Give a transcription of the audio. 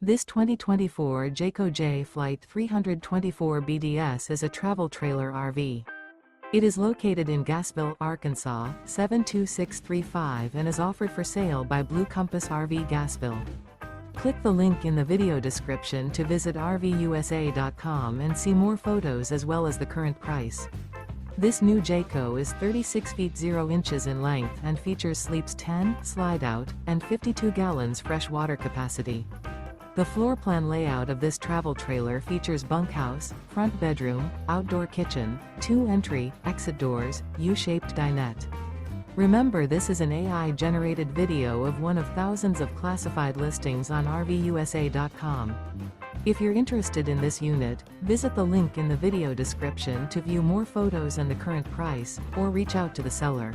This 2024 Jayco Jay Flight 324 BDS is a travel trailer RV. It is located in Gassville, Arkansas, 72635 and is offered for sale by Blue Compass RV Gassville. Click the link in the video description to visit RVUSA.com and see more photos as well as the current price. This new Jayco is 36 feet 0 inches in length and features sleeps 10, slide-out, and 52 gallons fresh water capacity. The floor plan layout of this travel trailer features bunkhouse, front bedroom, outdoor kitchen, 2 entry, exit doors, U-shaped dinette. Remember, this is an AI-generated video of one of thousands of classified listings on RVUSA.com. If you're interested in this unit, visit the link in the video description to view more photos and the current price, or reach out to the seller.